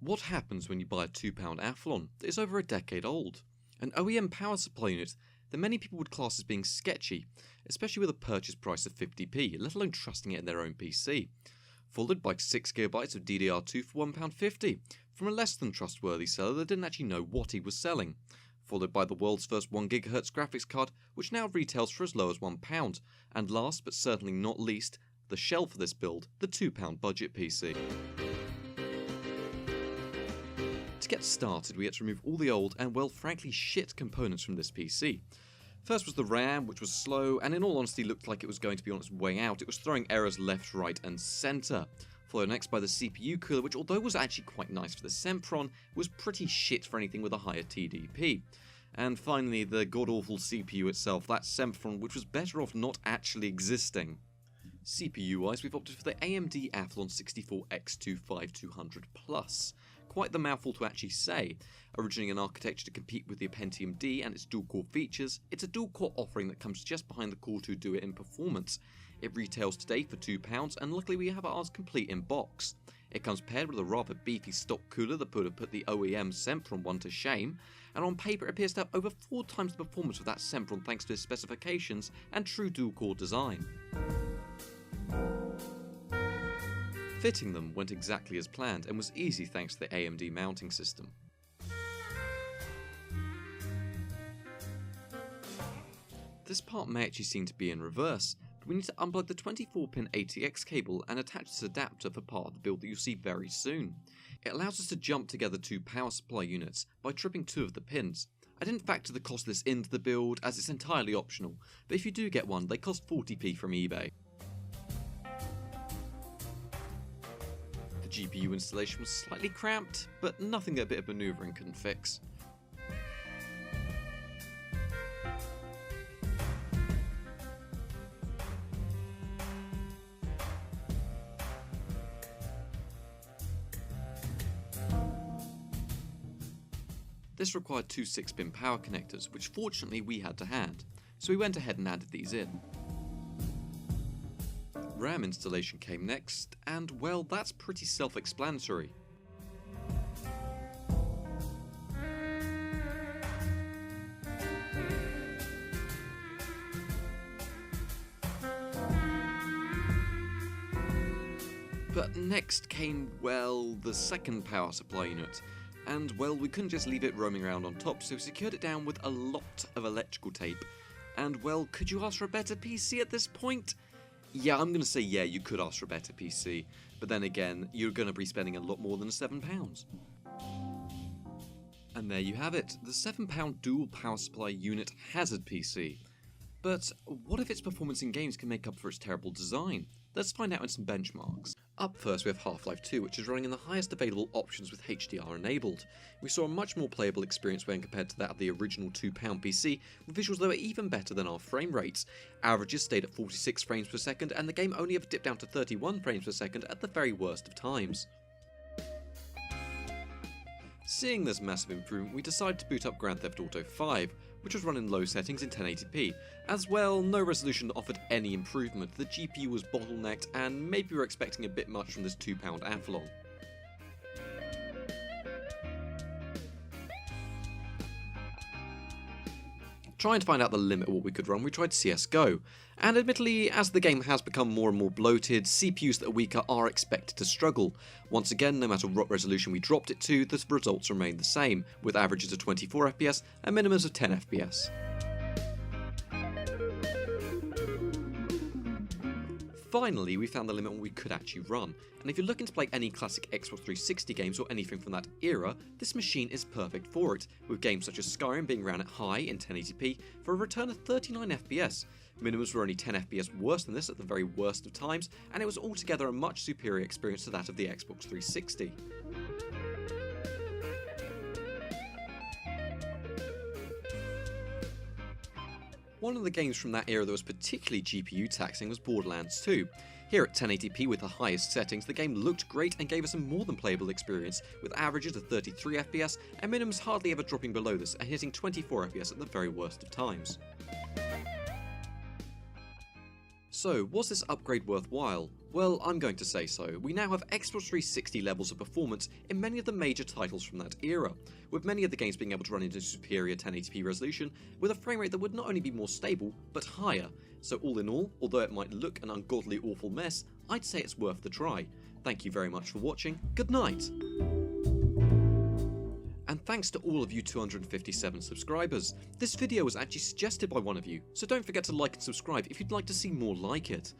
What happens when you buy a £2 Athlon that is over a decade old? An OEM power supply unit that many people would class as being sketchy, especially with a purchase price of 50p, let alone trusting it in their own PC. Followed by 6GB of DDR2 for £1.50, from a less than trustworthy seller that didn't actually know what he was selling. Followed by the world's first 1GHz graphics card, which now retails for as low as £1. And last but certainly not least, the shell for this build, the £2 budget PC. To get started, we had to remove all the old and, well, frankly shit components from this PC. First was the RAM, which was slow and in all honesty looked like it was going to be on its way out. It was throwing errors left, right and centre. Followed next by the CPU cooler, which although was actually quite nice for the Sempron, was pretty shit for anything with a higher TDP. And finally the god-awful CPU itself, that Sempron, which was better off not actually existing. CPU-wise, we've opted for the AMD Athlon 64X25200+. Quite the mouthful to actually say. Originating an architecture to compete with the Pentium D and its dual-core features, it's a dual-core offering that comes just behind the KOTOR do it in performance. It retails today for £2, and luckily we have ours complete in box. It comes paired with a rather beefy stock cooler that would have put the OEM Sempron one to shame, and on paper it appears to have over 4 times the performance of that Sempron thanks to its specifications and true dual-core design. Fitting them went exactly as planned and was easy thanks to the AMD mounting system. This part may actually seem to be in reverse, but we need to unplug the 24-pin ATX cable and attach this adapter for part of the build that you'll see very soon. It allows us to jump together 2 power supply units by tripping 2 of the pins. I didn't factor the cost of this into the build as it's entirely optional, but if you do get one, they cost 40p from eBay. The GPU installation was slightly cramped, but nothing that a bit of manoeuvring couldn't fix. This required 2 6-pin power connectors, which fortunately we had to hand, so we went ahead and added these in. RAM installation came next, and well, that's pretty self-explanatory. But next came, well, the second power supply unit. And well, we couldn't just leave it roaming around on top, so we secured it down with a lot of electrical tape. And well, could you ask for a better PC at this point? Yeah, I'm going to say yeah, you could ask for a better PC, but then again, you're going to be spending a lot more than £7. And there you have it, the £7 dual power supply unit hazard PC. But what if its performance in games can make up for its terrible design? Let's find out in some benchmarks. Up first we have Half-Life 2, which is running in the highest available options with HDR enabled. We saw a much more playable experience when compared to that of the original £2 PC, with visuals that were even better than our frame rates. Averages stayed at 46 frames per second, and the game only ever dipped down to 31 frames per second at the very worst of times. Seeing this massive improvement, we decided to boot up Grand Theft Auto 5, which was run in low settings in 1080p. As well, no resolution offered any improvement, the GPU was bottlenecked, and maybe we were expecting a bit much from this £2 Athlon. Trying to find out the limit of what we could run, we tried CSGO, and admittedly, as the game has become more and more bloated, CPUs that are weaker are expected to struggle. Once again, no matter what resolution we dropped it to, the results remained the same, with averages of 24 FPS and minimums of 10 FPS. Finally, we found the limit on what we could actually run, and if you're looking to play any classic Xbox 360 games or anything from that era, this machine is perfect for it, with games such as Skyrim being ran at high in 1080p for a return of 39 FPS. Minimums were only 10 FPS worse than this at the very worst of times, and it was altogether a much superior experience to that of the Xbox 360. One of the games from that era that was particularly GPU taxing was Borderlands 2. Here at 1080p with the highest settings, the game looked great and gave us a more than playable experience, with averages of 33 FPS and minimums hardly ever dropping below this and hitting 24 FPS at the very worst of times. So, was this upgrade worthwhile? Well, I'm going to say so. We now have Xbox 360 levels of performance in many of the major titles from that era, with many of the games being able to run into superior 1080p resolution with a frame rate that would not only be more stable, but higher. So all in all, although it might look an ungodly awful mess, I'd say it's worth the try. Thank you very much for watching, good night! And thanks to all of you 257 subscribers. This video was actually suggested by one of you, so don't forget to like and subscribe if you'd like to see more like it.